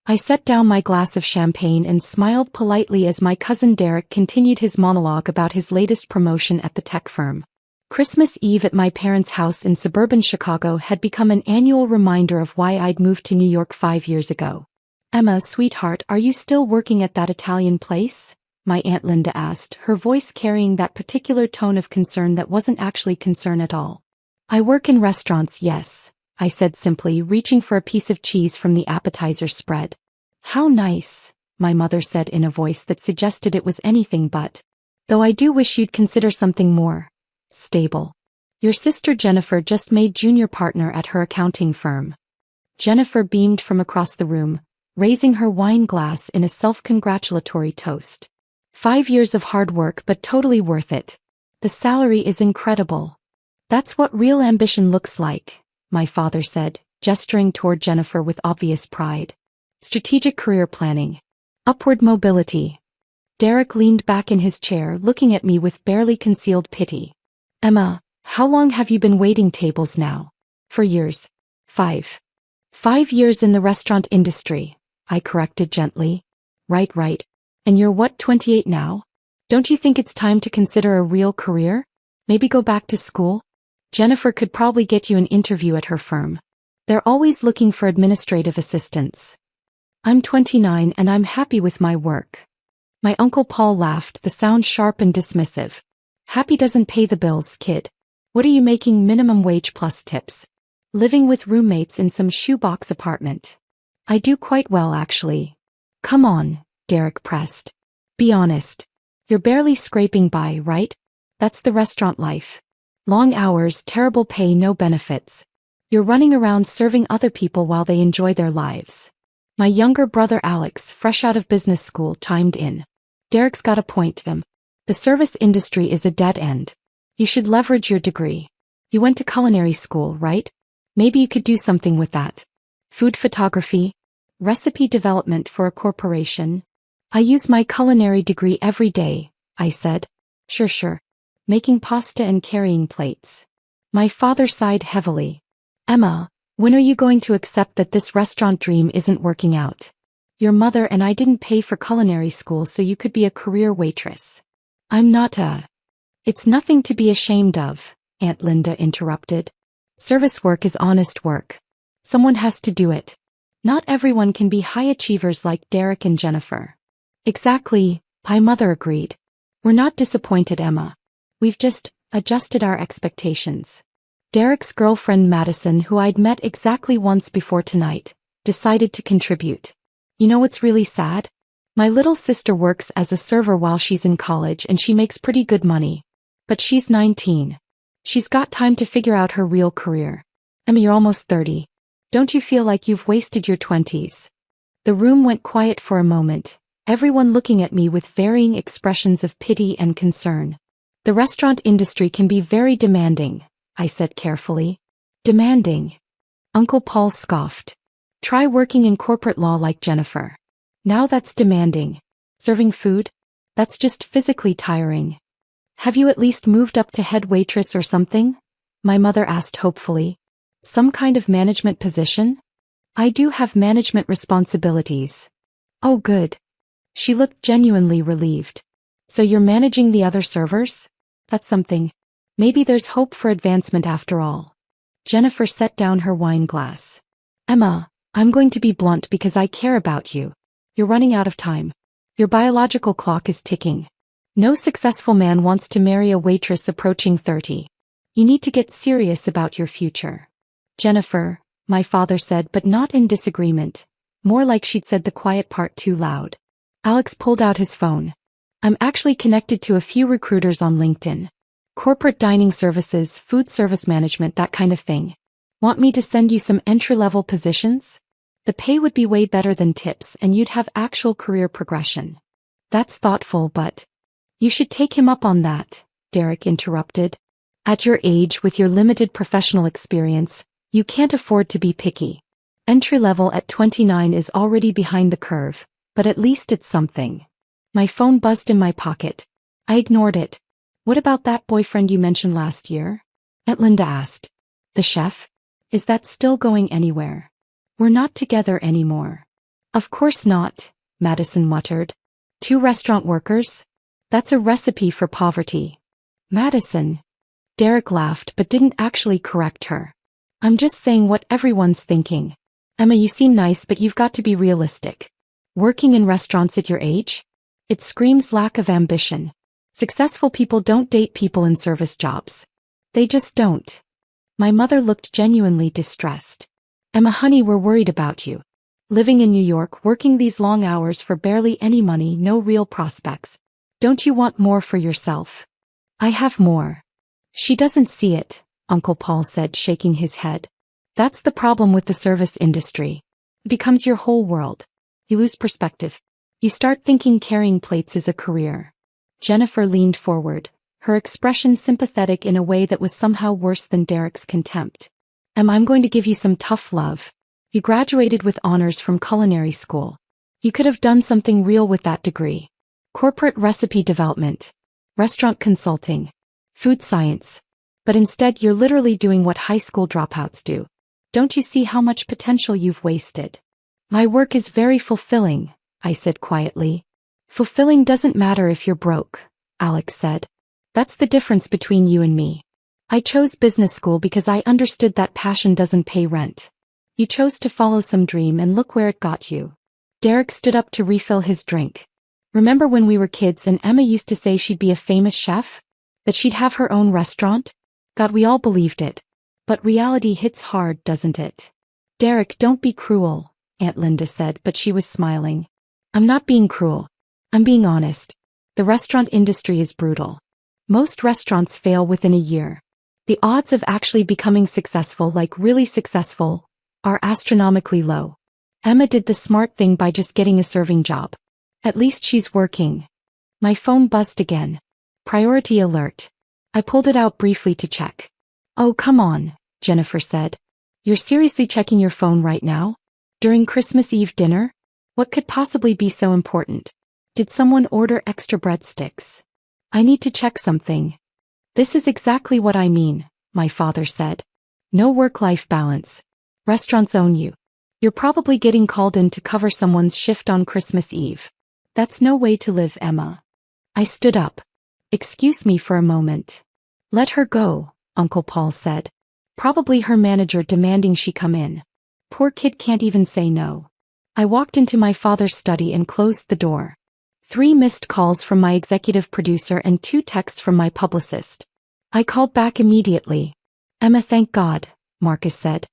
I set down my glass of champagne and smiled politely as my cousin Derek continued his monologue about his latest promotion at the tech firm. Christmas Eve at my parents' house in suburban Chicago had become an annual reminder of why I'd moved to New York 5 years ago. "Emma, sweetheart, are you still working at that Italian place?" my Aunt Linda asked, her voice carrying that particular tone of concern that wasn't actually concern at all. "I work in restaurants, yes," I said simply, reaching for a piece of cheese from the appetizer spread. "How nice," my mother said in a voice that suggested it was anything but. "Though I do wish you'd consider something more stable. Your sister Jennifer just made junior partner at her accounting firm." Jennifer beamed from across the room, raising her wine glass in a self-congratulatory toast. "5 years of hard work, but totally worth it. The salary is incredible." "That's what real ambition looks like," my father said, gesturing toward Jennifer with obvious pride. "Strategic career planning. Upward mobility." Derek leaned back in his chair, looking at me with barely concealed pity. "Emma, how long have you been waiting tables now?" "For years." 5 years in the restaurant industry," I corrected gently. Right. And you're what, 28 now? Don't you think it's time to consider a real career? Maybe go back to school? Jennifer could probably get you an interview at her firm. They're always looking for administrative assistants." "I'm 29 and I'm happy with my work." My Uncle Paul laughed, the sound sharp and dismissive. "Happy doesn't pay the bills, kid. What are you making minimum wage plus tips? Living with roommates in some shoebox apartment." "I do quite well, actually." "Come on," Derek pressed. "Be honest. You're barely scraping by, right? That's the restaurant life. Long hours, terrible pay, no benefits. You're running around serving other people while they enjoy their lives." My younger brother Alex, fresh out of business school, chimed in. "Derek's got a point, Em. The service industry is a dead end. You should leverage your degree. You went to culinary school, right? Maybe you could do something with that. Food photography? Recipe development for a corporation?" "I use my culinary degree every day," I said. Sure. Making pasta and carrying plates." My father sighed heavily. "Emma, when are you going to accept that this restaurant dream isn't working out? Your mother and I didn't pay for culinary school so you could be a career waitress." "I'm not a..." "It's nothing to be ashamed of," Aunt Linda interrupted. "Service work is honest work. Someone has to do it. Not everyone can be high achievers like Derek and Jennifer." "Exactly," my mother agreed. "We're not disappointed, Emma. We've just adjusted our expectations." Derek's girlfriend Madison, who I'd met exactly once before tonight, decided to contribute. "You know what's really sad? My little sister works as a server while she's in college and she makes pretty good money. But she's 19. She's got time to figure out her real career. Emma, you're almost 30. Don't you feel like you've wasted your 20s? The room went quiet for a moment, everyone looking at me with varying expressions of pity and concern. "The restaurant industry can be very demanding," I said carefully. "Demanding?" Uncle Paul scoffed. "Try working in corporate law like Jennifer. Now that's demanding. Serving food? That's just physically tiring." "Have you at least moved up to head waitress or something?" my mother asked hopefully. "Some kind of management position?" "I do have management responsibilities." "Oh, good." She looked genuinely relieved. "So you're managing the other servers? That's something. Maybe there's hope for advancement after all." Jennifer set down her wine glass. "Emma, I'm going to be blunt because I care about you. You're running out of time. Your biological clock is ticking. No successful man wants to marry a waitress approaching 30. You need to get serious about your future." "Jennifer," my father said, but not in disagreement. More like she'd said the quiet part too loud. Alex pulled out his phone. "I'm actually connected to a few recruiters on LinkedIn. Corporate dining services, food service management, that kind of thing. Want me to send you some entry-level positions? The pay would be way better than tips and you'd have actual career progression." "That's thoughtful, but..." "You should take him up on that," Derek interrupted. "At your age, with your limited professional experience, you can't afford to be picky. Entry-level at 29 is already behind the curve, but at least it's something." My phone buzzed in my pocket. I ignored it. "What about that boyfriend you mentioned last year?" Aunt Linda asked. "The chef? Is that still going anywhere?" "We're not together anymore." Of course not, Madison muttered. 2 restaurant workers? That's a recipe for poverty. Madison. Derek laughed but didn't actually correct her. I'm just saying what everyone's thinking. Emma, you seem nice but you've got to be realistic. Working in restaurants at your age? It screams lack of ambition. Successful people don't date people in service jobs. They just don't. My mother looked genuinely distressed. Emma, honey, we're worried about you. Living in New York, working these long hours for barely any money, no real prospects. Don't you want more for yourself? I have more. She doesn't see it, Uncle Paul said, shaking his head. That's the problem with the service industry. It becomes your whole world. You lose perspective. You start thinking carrying plates is a career. Jennifer leaned forward, her expression sympathetic in a way that was somehow worse than Derek's contempt. I'm going to give you some tough love. You graduated with honors from culinary school. You could have done something real with that degree. Corporate recipe development, restaurant consulting, food science. But instead you're literally doing what high school dropouts do. Don't you see how much potential you've wasted? My work is very fulfilling, I said quietly. Fulfilling doesn't matter if you're broke, Alex said. That's the difference between you and me. I chose business school because I understood that passion doesn't pay rent. You chose to follow some dream and look where it got you. Derek stood up to refill his drink. Remember when we were kids and Emma used to say she'd be a famous chef? That she'd have her own restaurant? God, we all believed it. But reality hits hard, doesn't it? Derek, don't be cruel, Aunt Linda said, but she was smiling. I'm not being cruel. I'm being honest. The restaurant industry is brutal. Most restaurants fail within a year. The odds of actually becoming successful, like really successful, are astronomically low. Emma did the smart thing by just getting a serving job. At least she's working. My phone buzzed again. Priority alert. I pulled it out briefly to check. Oh, come on, Jennifer said. You're seriously checking your phone right now? During Christmas Eve dinner? What could possibly be so important? Did someone order extra breadsticks? I need to check something. This is exactly what I mean, my father said. No work-life balance. Restaurants own you. You're probably getting called in to cover someone's shift on Christmas Eve. That's no way to live, Emma. I stood up. Excuse me for a moment. Let her go, Uncle Paul said. Probably her manager demanding she come in. Poor kid can't even say no. I walked into my father's study and closed the door. 3 missed calls from my executive producer and 2 texts from my publicist. I called back immediately. Emma, thank God, Marcus said.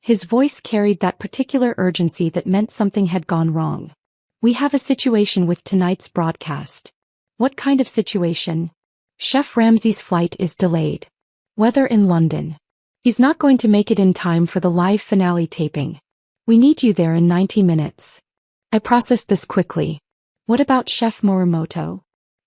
His voice carried that particular urgency that meant something had gone wrong. We have a situation with tonight's broadcast. What kind of situation? Chef Ramsay's flight is delayed. Weather in London. He's not going to make it in time for the live finale taping. We need you there in 90 minutes. I processed this quickly. What about Chef Morimoto?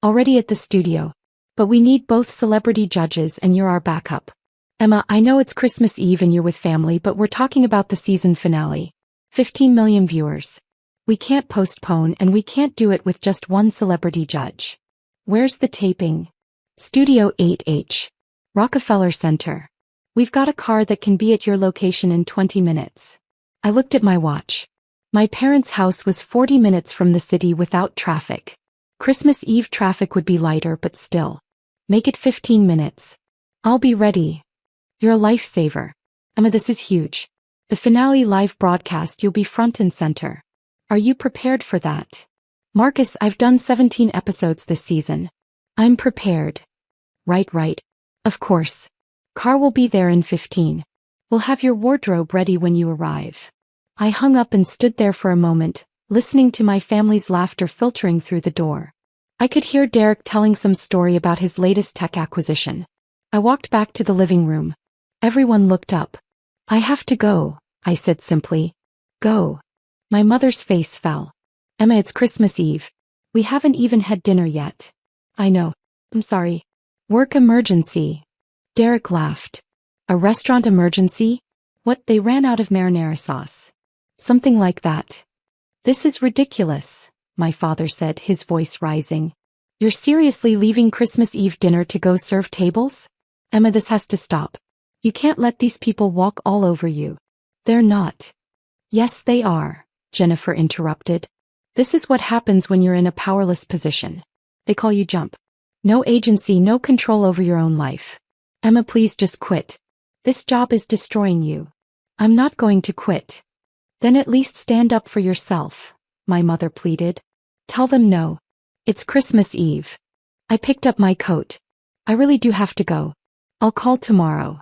Already at the studio. But we need both celebrity judges and you're our backup. Emma, I know it's Christmas Eve and you're with family, but we're talking about the season finale. 15 million viewers. We can't postpone and we can't do it with just one celebrity judge. Where's the taping? Studio 8H. Rockefeller Center. We've got a car that can be at your location in 20 minutes. I looked at my watch. My parents' house was 40 minutes from the city without traffic. Christmas Eve traffic would be lighter, but still. Make it 15 minutes. I'll be ready. You're a lifesaver. Emma, this is huge. The finale live broadcast, you'll be front and center. Are you prepared for that? Marcus, I've done 17 episodes this season. I'm prepared. Right. Of course. Car will be there in 15. We'll have your wardrobe ready when you arrive. I hung up and stood there for a moment, listening to my family's laughter filtering through the door. I could hear Derek telling some story about his latest tech acquisition. I walked back to the living room. Everyone looked up. I have to go, I said simply. Go. My mother's face fell. Emma, it's Christmas Eve. We haven't even had dinner yet. I know. I'm sorry. Work emergency. Derek laughed. A restaurant emergency? What, they ran out of marinara sauce? Something like that. This is ridiculous, my father said, his voice rising. You're seriously leaving Christmas Eve dinner to go serve tables? Emma, this has to stop. You can't let these people walk all over you. They're not. Yes, they are, Jennifer interrupted. This is what happens when you're in a powerless position. They call you Jump. No agency, no control over your own life. Emma, please just quit. This job is destroying you. I'm not going to quit. Then at least stand up for yourself, my mother pleaded. Tell them no. It's Christmas Eve. I picked up my coat. I really do have to go. I'll call tomorrow.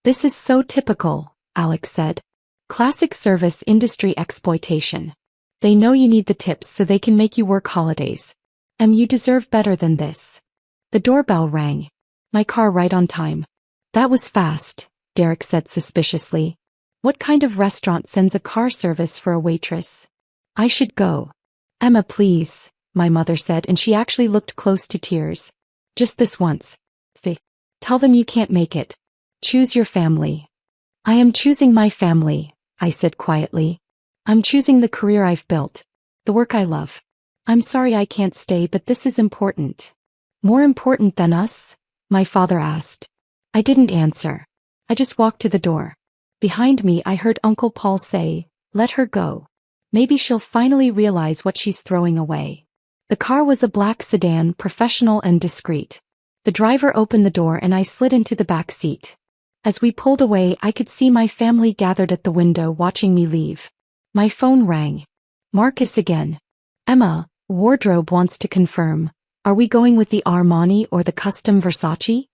This is so typical, Alex said. Classic service industry exploitation. They know you need the tips so they can make you work holidays. You deserve better than this. The doorbell rang. My car right on time. That was fast, Derek said suspiciously. What kind of restaurant sends a car service for a waitress? I should go. Emma, please, my mother said, and she actually looked close to tears. Just this once. Tell them you can't make it. Choose your family. I am choosing my family, I said quietly. I'm choosing the career I've built. The work I love. I'm sorry I can't stay, but this is important. More important than us? My father asked. I didn't answer. I just walked to the door. Behind me I heard Uncle Paul say, let her go. Maybe she'll finally realize what she's throwing away. The car was a black sedan, professional and discreet. The driver opened the door and I slid into the back seat. As we pulled away, I could see my family gathered at the window watching me leave. My phone rang. Marcus again. Emma, wardrobe wants to confirm. Are we going with the Armani or the custom Versace?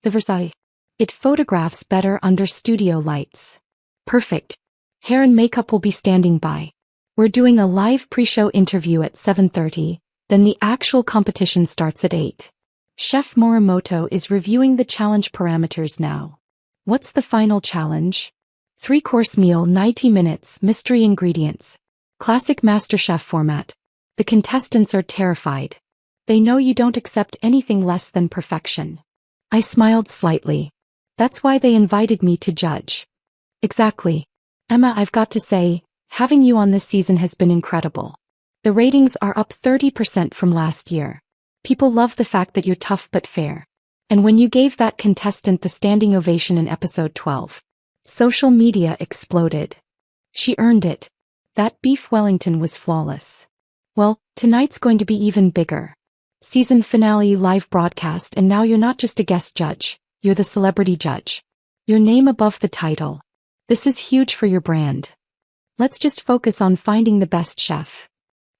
The Versace. It photographs better under studio lights. Perfect. Hair and makeup will be standing by. We're doing a live pre-show interview at 7:30, then the actual competition starts at 8. Chef Morimoto is reviewing the challenge parameters now. What's the final challenge? 3-course meal, 90 minutes, mystery ingredients. Classic MasterChef format. The contestants are terrified. They know you don't accept anything less than perfection. I smiled slightly. That's why they invited me to judge. Exactly. Emma, I've got to say, having you on this season has been incredible. The ratings are up 30% from last year. People love the fact that you're tough but fair. And when you gave that contestant the standing ovation in episode 12, social media exploded. She earned it. That beef Wellington was flawless. Well, tonight's going to be even bigger. Season finale live broadcast, and now you're not just a guest judge, you're the celebrity judge. Your name above the title. This is huge for your brand. Let's just focus on finding the best chef.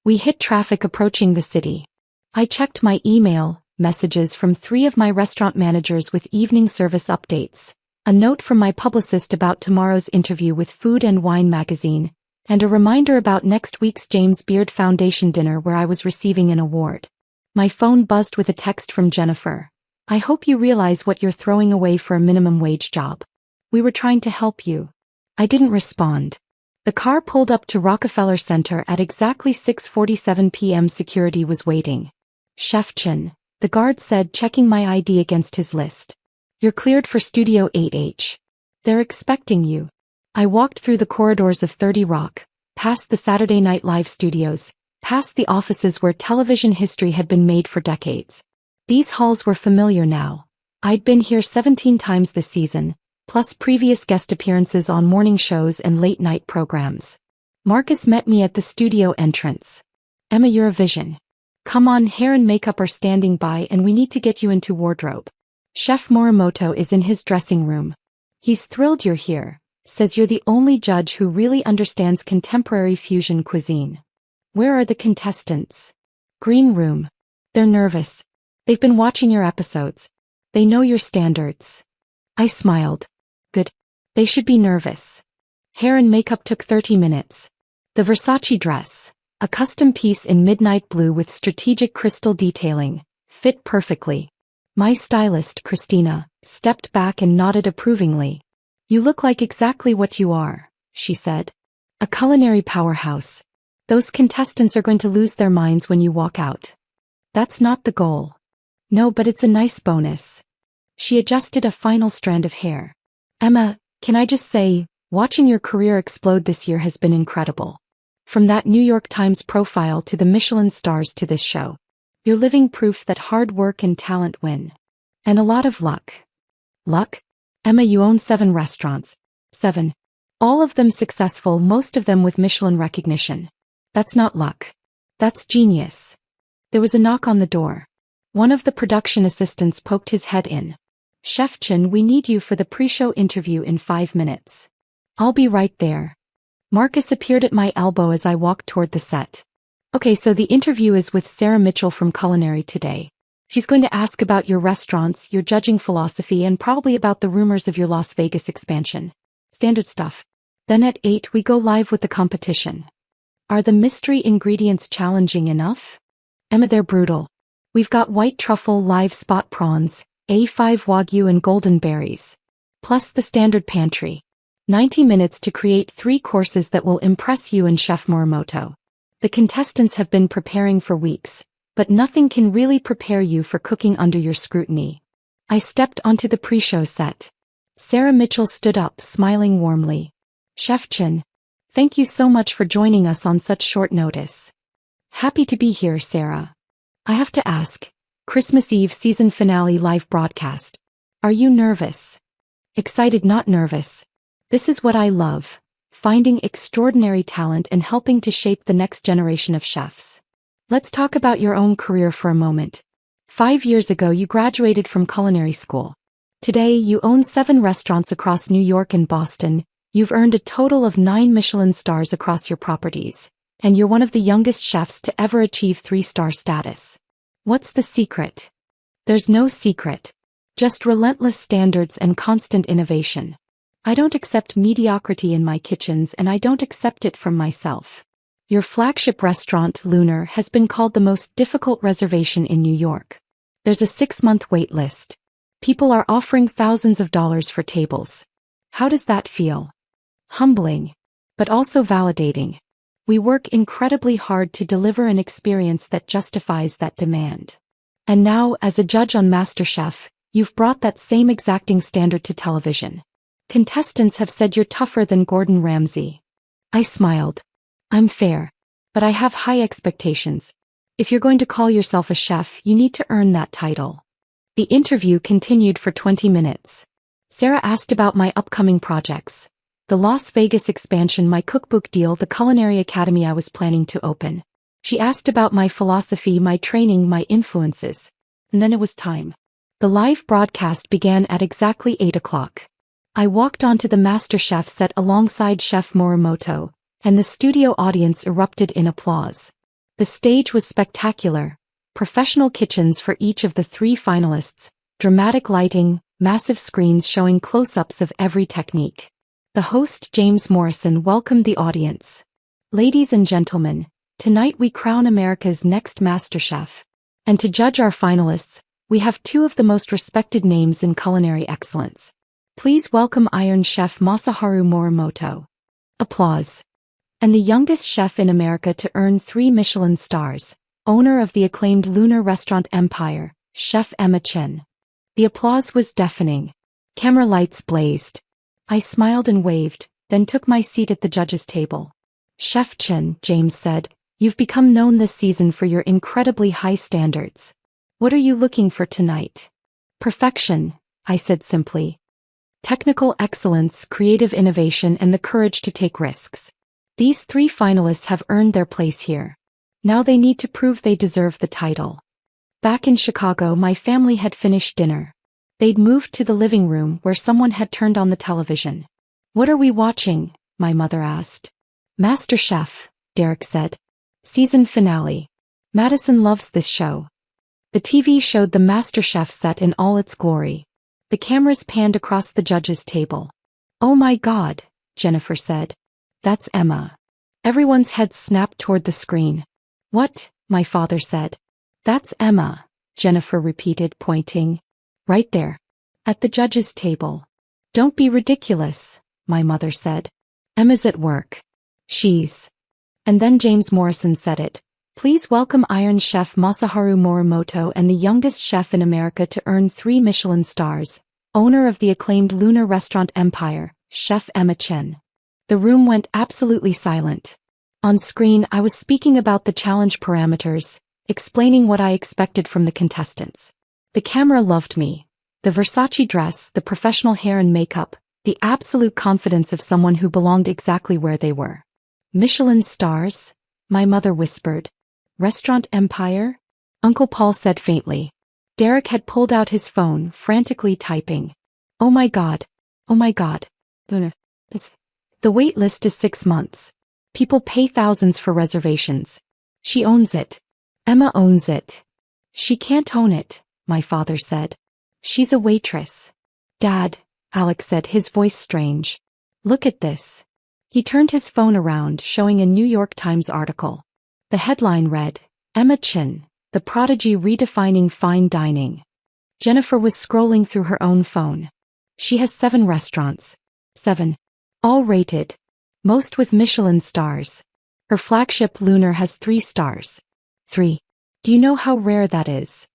We hit traffic approaching the city. I checked my email, messages from 3 of my restaurant managers with evening service updates, a note from my publicist about tomorrow's interview with Food and Wine magazine, and a reminder about next week's James Beard Foundation dinner where I was receiving an award. My phone buzzed with a text from Jennifer. I hope you realize what you're throwing away for a minimum wage job. We were trying to help you. I didn't respond. The car pulled up to Rockefeller Center at exactly 6:47 p.m. Security was waiting. Chef Chin, the guard said, checking my ID against his list. You're cleared for Studio 8H. They're expecting you. I walked through the corridors of 30 Rock, past the Saturday Night Live studios, past the offices where television history had been made for decades. These halls were familiar now. I'd been here 17 times this season, plus previous guest appearances on morning shows and late-night programs. Marcus met me at the studio entrance. Emma, you're a vision. Come on, hair and makeup are standing by and we need to get you into wardrobe. Chef Morimoto is in his dressing room. He's thrilled you're here, says you're the only judge who really understands contemporary fusion cuisine. Where are the contestants? Green room. They're nervous. They've been watching your episodes. They know your standards. I smiled. Good. They should be nervous. Hair and makeup took 30 minutes. The Versace dress, a custom piece in midnight blue with strategic crystal detailing, fit perfectly. My stylist, Christina, stepped back and nodded approvingly. You look like exactly what you are, she said. A culinary powerhouse. Those contestants are going to lose their minds when you walk out. That's not the goal. No, but it's a nice bonus. She adjusted a final strand of hair. Emma, can I just say, watching your career explode this year has been incredible. From that New York Times profile to the Michelin stars to this show. You're living proof that hard work and talent win. And a lot of luck. Luck? Emma, you own 7 restaurants. 7. All of them successful, most of them with Michelin recognition. That's not luck. That's genius. There was a knock on the door. One of the production assistants poked his head in. Chef Chen, we need you for the pre-show interview in 5 minutes. I'll be right there. Marcus appeared at my elbow as I walked toward the set. Okay, so the interview is with Sarah Mitchell from Culinary Today. She's going to ask about your restaurants, your judging philosophy, and probably about the rumors of your Las Vegas expansion. Standard stuff. Then at 8 we go live with the competition. Are the mystery ingredients challenging enough? Emma, they're brutal. We've got white truffle, live spot prawns, A5 Wagyu and golden berries. Plus the standard pantry. 90 minutes to create 3 courses that will impress you and Chef Morimoto. The contestants have been preparing for weeks, but nothing can really prepare you for cooking under your scrutiny. I stepped onto the pre-show set. Sarah Mitchell stood up, smiling warmly. Chef Chen, thank you so much for joining us on such short notice. Happy to be here, Sarah. I have to ask, Christmas Eve season finale live broadcast. Are you nervous? Excited, not nervous. This is what I love, finding extraordinary talent and helping to shape the next generation of chefs. Let's talk about your own career for a moment. 5 years ago you graduated from culinary school. Today you own 7 restaurants across New York and Boston. You've earned a total of 9 Michelin stars across your properties, and you're one of the youngest chefs to ever achieve 3-star status. What's the secret? There's no secret. Just relentless standards and constant innovation. I don't accept mediocrity in my kitchens, and I don't accept it from myself. Your flagship restaurant, Lunar, has been called the most difficult reservation in New York. There's a 6-month wait list. People are offering thousands of dollars for tables. How does that feel? Humbling, but also validating. We work incredibly hard to deliver an experience that justifies that demand. And now, as a judge on MasterChef, you've brought that same exacting standard to television. Contestants have said you're tougher than Gordon Ramsay. I smiled. I'm fair, but I have high expectations. If you're going to call yourself a chef, you need to earn that title. The interview continued for 20 minutes. Sarah asked about my upcoming projects. The Las Vegas expansion, my cookbook deal, the culinary academy I was planning to open. She asked about my philosophy, my training, my influences. And then it was time. The live broadcast began at exactly 8 o'clock. I walked onto the MasterChef set alongside Chef Morimoto, and the studio audience erupted in applause. The stage was spectacular. Professional kitchens for each of the 3 finalists, dramatic lighting, massive screens showing close-ups of every technique. The host, James Morrison, welcomed the audience. Ladies and gentlemen, tonight we crown America's next MasterChef. And to judge our finalists, we have 2 of the most respected names in culinary excellence. Please welcome Iron Chef Masaharu Morimoto. Applause. And the youngest chef in America to earn 3 Michelin stars, owner of the acclaimed Lunar restaurant empire, Chef Emma Chen. The applause was deafening. Camera lights blazed. I smiled and waved, then took my seat at the judges' table. Chef Chen, James said, you've become known this season for your incredibly high standards. What are you looking for tonight? Perfection, I said simply. Technical excellence, creative innovation, and the courage to take risks. These 3 finalists have earned their place here. Now they need to prove they deserve the title. Back in Chicago, my family had finished dinner. They'd moved to the living room where someone had turned on the television. What are we watching? My mother asked. MasterChef, Derek said. Season finale. Madison loves this show. The TV showed the MasterChef set in all its glory. The cameras panned across the judges' table. Oh my God, Jennifer said. That's Emma. Everyone's heads snapped toward the screen. What? My father said. That's Emma, Jennifer repeated, pointing. Right there. At the judges' table. Don't be ridiculous, my mother said. Emma's at work. She's. And then James Morrison said it. Please welcome Iron Chef Masaharu Morimoto, and the youngest chef in America to earn 3 Michelin stars, owner of the acclaimed Lunar restaurant empire, Chef Emma Chen. The room went absolutely silent. On screen, I was speaking about the challenge parameters, explaining what I expected from the contestants. The camera loved me. The Versace dress, the professional hair and makeup, The absolute confidence of someone who belonged exactly where they were. Michelin stars? My mother whispered. Restaurant empire? Uncle Paul said faintly. Derek had pulled out his phone, frantically typing. Oh my God. Oh my God. The wait list is 6 months. People pay thousands for reservations. She owns it. Emma owns it. She can't own it, my father said. She's a waitress. Dad, Alex said, his voice strange. Look at this. He turned his phone around, showing a New York Times article. The headline read, Emma Chin, the prodigy redefining fine dining. Jennifer was scrolling through her own phone. She has 7 restaurants. 7. All rated. Most with Michelin stars. Her flagship Lunar has 3 stars. 3. Do you know how rare that is?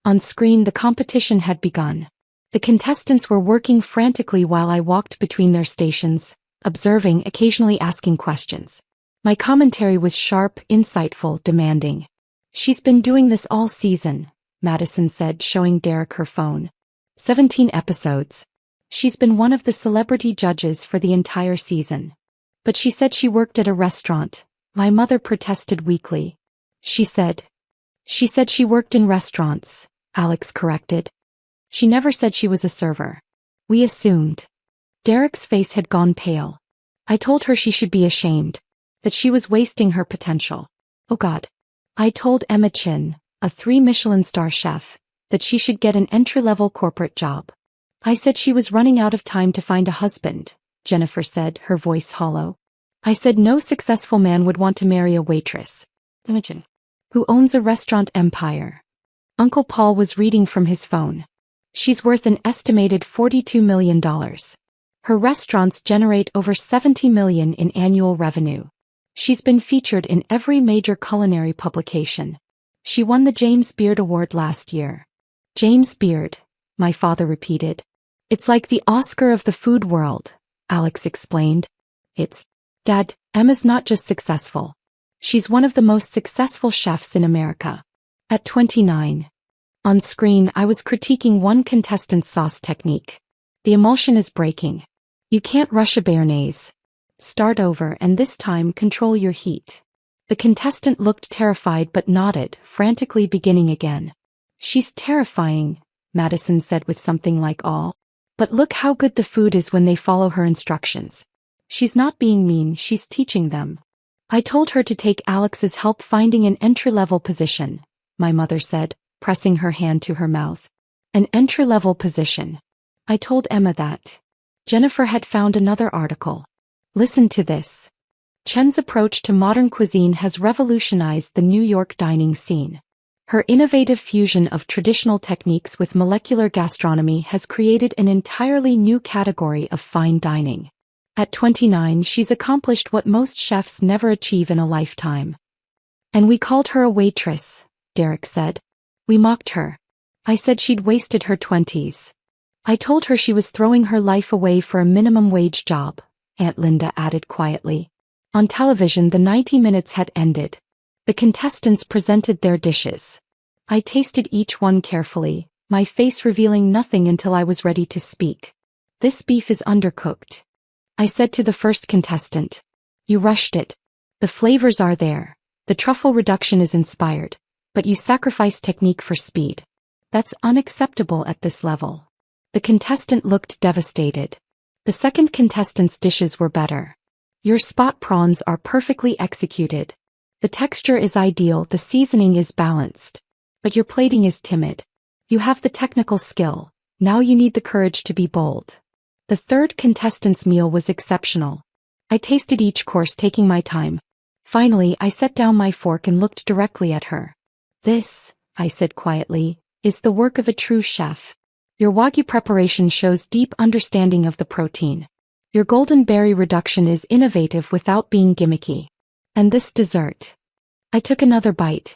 On screen, the competition had begun. The contestants were working frantically while I walked between their stations, observing, occasionally asking questions. My commentary was sharp, insightful, demanding. She's been doing this all season, Madison said, showing Derek her phone. 17 episodes. She's been one of the celebrity judges for the entire season. But she said she worked at a restaurant. My mother protested weakly. She said she worked in restaurants, Alex corrected. She never said she was a server. We assumed. Derek's face had gone pale. I told her she should be ashamed, that she was wasting her potential. Oh God. I told Emma Chin, a 3 Michelin star chef, that she should get an entry-level corporate job. I said she was running out of time to find a husband, Jennifer said, her voice hollow. I said no successful man would want to marry a waitress. Imagine. Who owns a restaurant empire. Uncle Paul was reading from his phone. She's worth an estimated $42 million. Her restaurants generate over $70 million in annual revenue. She's been featured in every major culinary publication. She won the James Beard Award last year. James Beard, my father repeated. It's like the Oscar of the food world, Alex explained. It's, Dad, Emma's not just successful. She's one of the most successful chefs in America. At 29. On screen, I was critiquing one contestant's sauce technique. The emulsion is breaking. You can't rush a béarnaise. Start over and this time control your heat. The contestant looked terrified but nodded, frantically beginning again. She's terrifying, Madison said with something like awe. But look how good the food is when they follow her instructions. She's not being mean, she's teaching them. I told her to take Alex's help finding an entry-level position, my mother said, pressing her hand to her mouth. An entry-level position. I told Emma that. Jennifer had found another article. Listen to this. Chen's approach to modern cuisine has revolutionized the New York dining scene. Her innovative fusion of traditional techniques with molecular gastronomy has created an entirely new category of fine dining. At 29, she's accomplished what most chefs never achieve in a lifetime. And we called her a waitress, Derek said. We mocked her. I said she'd wasted her 20s. I told her she was throwing her life away for a minimum wage job, Aunt Linda added quietly. On television, the 90 minutes had ended. The contestants presented their dishes. I tasted each one carefully, my face revealing nothing until I was ready to speak. This beef is undercooked. I said to the first contestant. You rushed it. The flavors are there. The truffle reduction is inspired. But you sacrifice technique for speed. That's unacceptable at this level. The contestant looked devastated. The second contestant's dishes were better. Your spot prawns are perfectly executed. The texture is ideal, the seasoning is balanced. But your plating is timid. You have the technical skill, now you need the courage to be bold. The third contestant's meal was exceptional. I tasted each course, taking my time. Finally, I set down my fork and looked directly at her. This, I said quietly, is the work of a true chef. Your wagyu preparation shows deep understanding of the protein. Your golden berry reduction is innovative without being gimmicky. And this dessert. I took another bite.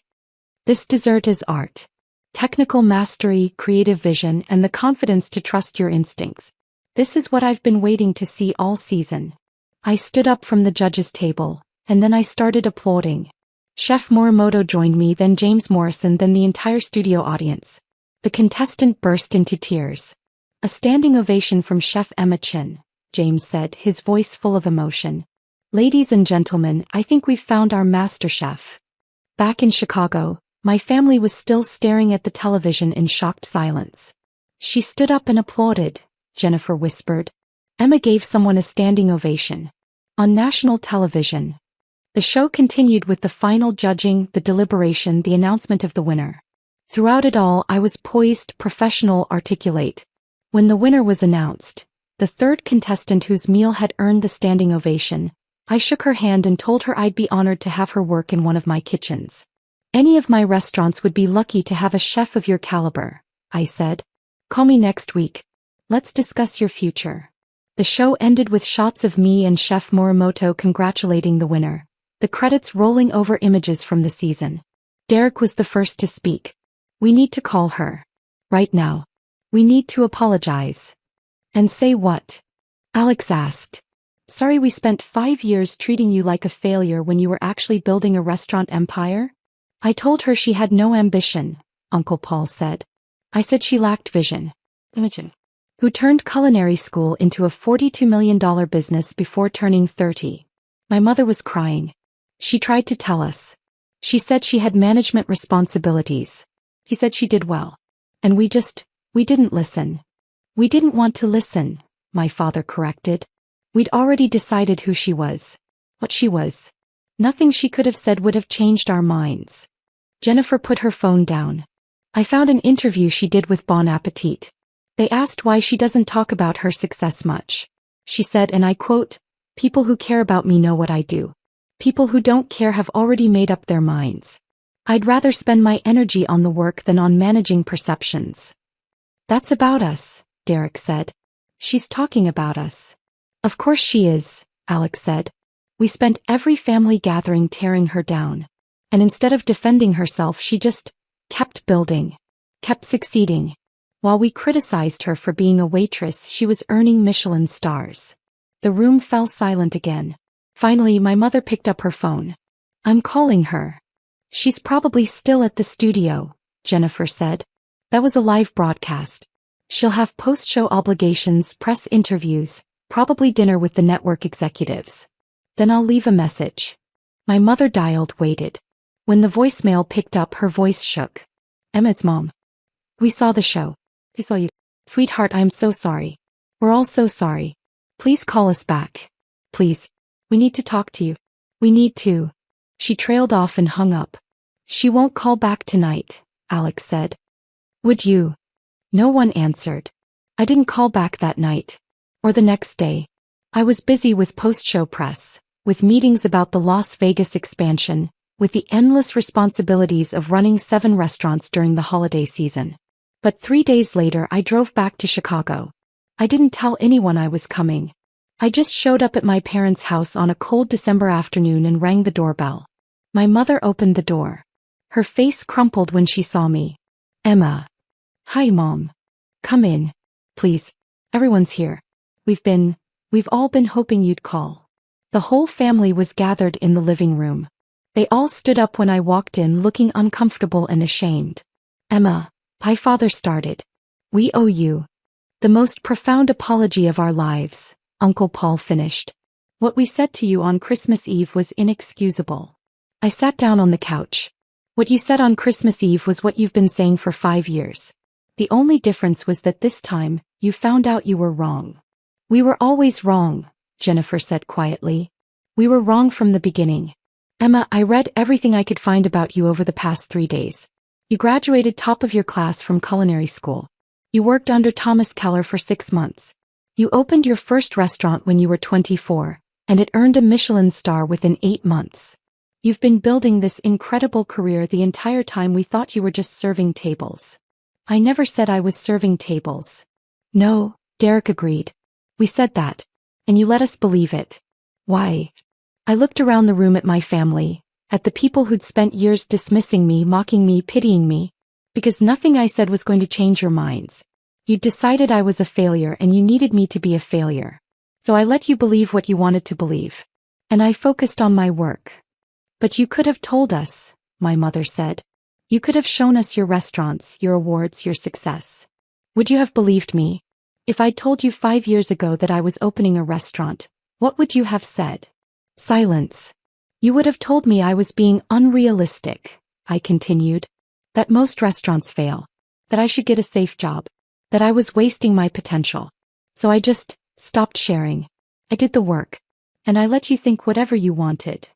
This dessert is art. Technical mastery, creative vision, and the confidence to trust your instincts. This is what I've been waiting to see all season. I stood up from the judges' table, and then I started applauding. Chef Morimoto joined me, then James Morrison, then the entire studio audience. The contestant burst into tears. A standing ovation from Chef Emma Chin, James said, his voice full of emotion. Ladies and gentlemen, I think we've found our master chef. Back in Chicago, my family was still staring at the television in shocked silence. She stood up and applauded, Jennifer whispered. Emma gave someone a standing ovation. On national television. The show continued with the final judging, the deliberation, the announcement of the winner. Throughout it all, I was poised, professional, articulate. When the winner was announced, the third contestant whose meal had earned the standing ovation, I shook her hand and told her I'd be honored to have her work in one of my kitchens. Any of my restaurants would be lucky to have a chef of your caliber, I said. Call me next week. Let's discuss your future. The show ended with shots of me and Chef Morimoto congratulating the winner, the credits rolling over images from the season. Derek was the first to speak. We need to call her. Right now. We need to apologize. And say what? Alex asked. Sorry we spent 5 years treating you like a failure when you were actually building a restaurant empire? I told her she had no ambition, Uncle Paul said. I said she lacked vision. Imogen. Who turned culinary school into a $42 million business before turning 30. My mother was crying. She tried to tell us. She said she had management responsibilities. He said she did well. And we didn't listen. We didn't want to listen, my father corrected. We'd already decided who she was. What she was. Nothing she could have said would have changed our minds. Jennifer put her phone down. I found an interview she did with Bon Appetit. They asked why she doesn't talk about her success much. She said, and I quote, "People who care about me know what I do. People who don't care have already made up their minds. I'd rather spend my energy on the work than on managing perceptions." That's about us, Derek said. She's talking about us. Of course she is, Alex said. We spent every family gathering tearing her down. And instead of defending herself, she just kept building, kept succeeding. While we criticized her for being a waitress, she was earning Michelin stars. The room fell silent again. Finally, my mother picked up her phone. I'm calling her. She's probably still at the studio, Jennifer said. That was a live broadcast. She'll have post-show obligations, press interviews, probably dinner with the network executives. Then I'll leave a message. My mother dialed, waited. When the voicemail picked up, her voice shook. Emma's mom. We saw the show. I saw you. Sweetheart, I'm so sorry. We're all so sorry. Please call us back. Please. We need to talk to you. We need to. She trailed off and hung up. She won't call back tonight, Alex said. Would you? No one answered. I didn't call back that night. Or the next day. I was busy with post-show press, with meetings about the Las Vegas expansion, with the endless responsibilities of running 7 restaurants during the holiday season. But 3 days later I drove back to Chicago. I didn't tell anyone I was coming. I just showed up at my parents' house on a cold December afternoon and rang the doorbell. My mother opened the door. Her face crumpled when she saw me. Emma. Hi, Mom. Come in. Please. Everyone's here. We've all been hoping you'd call. The whole family was gathered in the living room. They all stood up when I walked in, looking uncomfortable and ashamed. Emma, my father started. We owe you the most profound apology of our lives, Uncle Paul finished. What we said to you on Christmas Eve was inexcusable. I sat down on the couch. What you said on Christmas Eve was what you've been saying for 5 years. The only difference was that this time, you found out you were wrong. We were always wrong, Jennifer said quietly. We were wrong from the beginning. Emma, I read everything I could find about you over the past 3 days. You graduated top of your class from culinary school. You worked under Thomas Keller for 6 months. You opened your first restaurant when you were 24, and it earned a Michelin star within 8 months. You've been building this incredible career the entire time we thought you were just serving tables. I never said I was serving tables. No, Derek agreed. We said that. And you let us believe it. Why? I looked around the room at my family, at the people who'd spent years dismissing me, mocking me, pitying me. Because nothing I said was going to change your minds. You decided I was a failure and you needed me to be a failure. So I let you believe what you wanted to believe. And I focused on my work. But you could have told us, my mother said. You could have shown us your restaurants, your awards, your success. Would you have believed me? If I'd told you 5 years ago that I was opening a restaurant, what would you have said? Silence. You would have told me I was being unrealistic, I continued. That most restaurants fail. That I should get a safe job. That I was wasting my potential. So I just stopped sharing. I did the work. And I let you think whatever you wanted.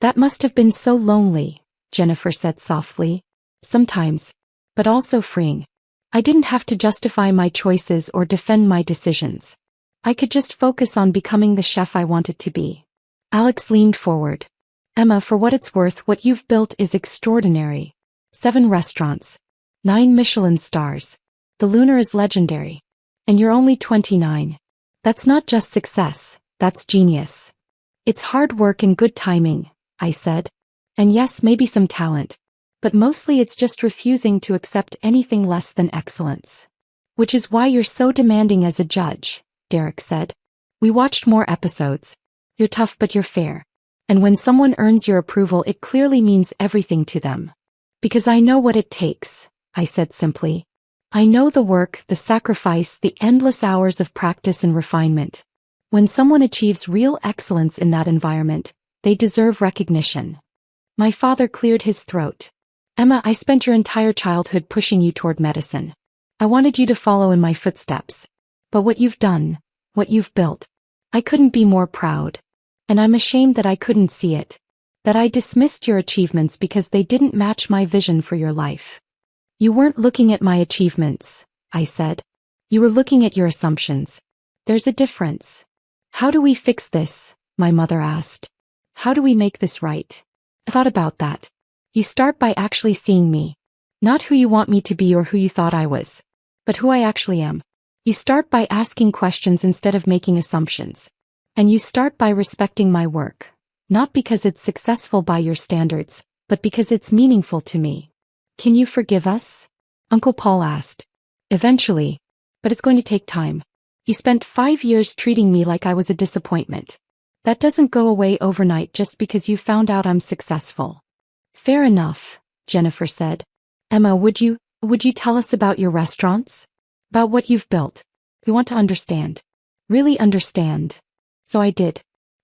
That must have been so lonely, Jennifer said softly. Sometimes. But also freeing. I didn't have to justify my choices or defend my decisions. I could just focus on becoming the chef I wanted to be. Alex leaned forward. Emma, for what it's worth, what you've built is extraordinary. 7 restaurants. 9 Michelin stars. The Lunar is legendary. And you're only 29. That's not just success, that's genius. It's hard work and good timing, I said. And yes, maybe some talent. But mostly it's just refusing to accept anything less than excellence. Which is why you're so demanding as a judge, Derek said. We watched more episodes. You're tough but you're fair. And when someone earns your approval, it clearly means everything to them. Because I know what it takes, I said simply. I know the work, the sacrifice, the endless hours of practice and refinement. When someone achieves real excellence in that environment, they deserve recognition. My father cleared his throat. Emma, I spent your entire childhood pushing you toward medicine. I wanted you to follow in my footsteps. But what you've done, what you've built, I couldn't be more proud. And I'm ashamed that I couldn't see it. That I dismissed your achievements because they didn't match my vision for your life. You weren't looking at my achievements, I said. You were looking at your assumptions. There's a difference. How do we fix this? My mother asked. How do we make this right? I thought about that. You start by actually seeing me. Not who you want me to be or who you thought I was, but who I actually am. You start by asking questions instead of making assumptions. And you start by respecting my work. Not because it's successful by your standards, but because it's meaningful to me. Can you forgive us? Uncle Paul asked. Eventually. But it's going to take time. You spent 5 years treating me like I was a disappointment. That doesn't go away overnight just because you found out I'm successful. Fair enough, Jennifer said. Emma, would you tell us about your restaurants? About what you've built? We want to understand. Really understand. So I did.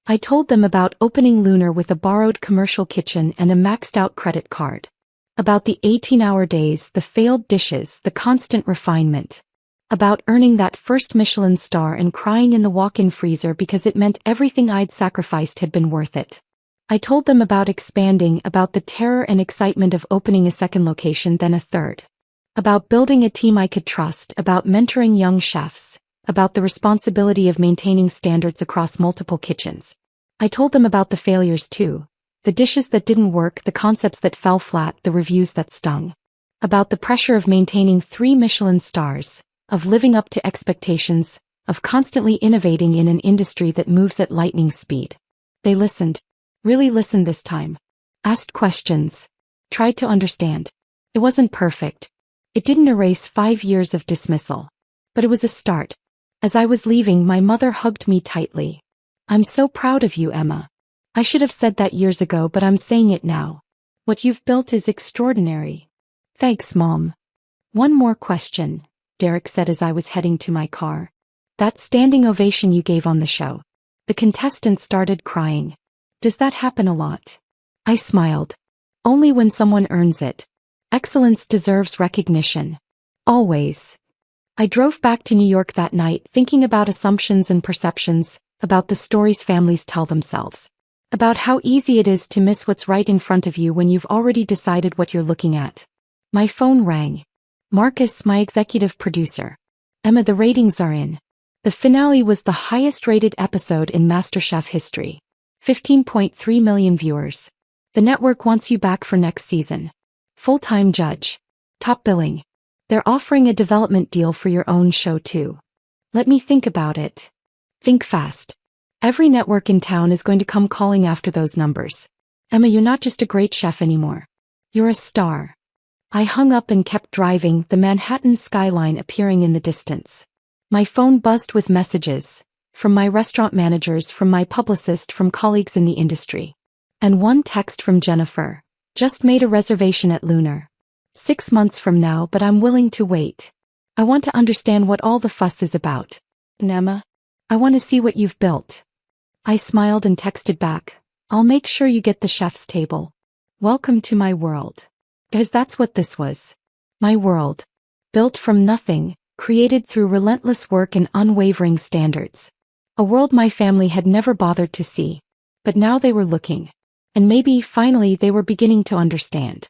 I told them about opening Lunar with a borrowed commercial kitchen and a maxed-out credit card. About the 18-hour days, the failed dishes, the constant refinement. About earning that first Michelin star and crying in the walk-in freezer because it meant everything I'd sacrificed had been worth it. I told them about expanding, about the terror and excitement of opening a second location, then a third. About building a team I could trust, about mentoring young chefs, about the responsibility of maintaining standards across multiple kitchens. I told them about the failures too. The dishes that didn't work, the concepts that fell flat, the reviews that stung. About the pressure of maintaining 3 Michelin stars, of living up to expectations, of constantly innovating in an industry that moves at lightning speed. They listened. Really listened this time. Asked questions. Tried to understand. It wasn't perfect. It didn't erase 5 years of dismissal. But it was a start. As I was leaving, my mother hugged me tightly. I'm so proud of you, Emma. I should have said that years ago, but I'm saying it now. What you've built is extraordinary. Thanks, Mom. One more question, Derek said as I was heading to my car. That standing ovation you gave on the show. The contestants started crying. Does that happen a lot? I smiled. Only when someone earns it. Excellence deserves recognition. Always. I drove back to New York that night thinking about assumptions and perceptions, about the stories families tell themselves. About how easy it is to miss what's right in front of you when you've already decided what you're looking at. My phone rang. Marcus, my executive producer. Emma, the ratings are in. The finale was the highest-rated episode in MasterChef history. 15.3 million viewers. The network wants you back for next season. Full-time judge. Top billing. They're offering a development deal for your own show too. Let me think about it. Think fast. Every network in town is going to come calling after those numbers. Emma, you're not just a great chef anymore. You're a star. I hung up and kept driving, the Manhattan skyline appearing in the distance. My phone buzzed with messages. From my restaurant managers, from my publicist, from colleagues in the industry. And one text from Jennifer. Just made a reservation at Lunar. 6 months from now, but I'm willing to wait. I want to understand what all the fuss is about. Nema, I want to see what you've built. I smiled and texted back, I'll make sure you get the chef's table. Welcome to my world. Because that's what this was. My world. Built from nothing, created through relentless work and unwavering standards. A world my family had never bothered to see. But now they were looking. And maybe, finally, they were beginning to understand.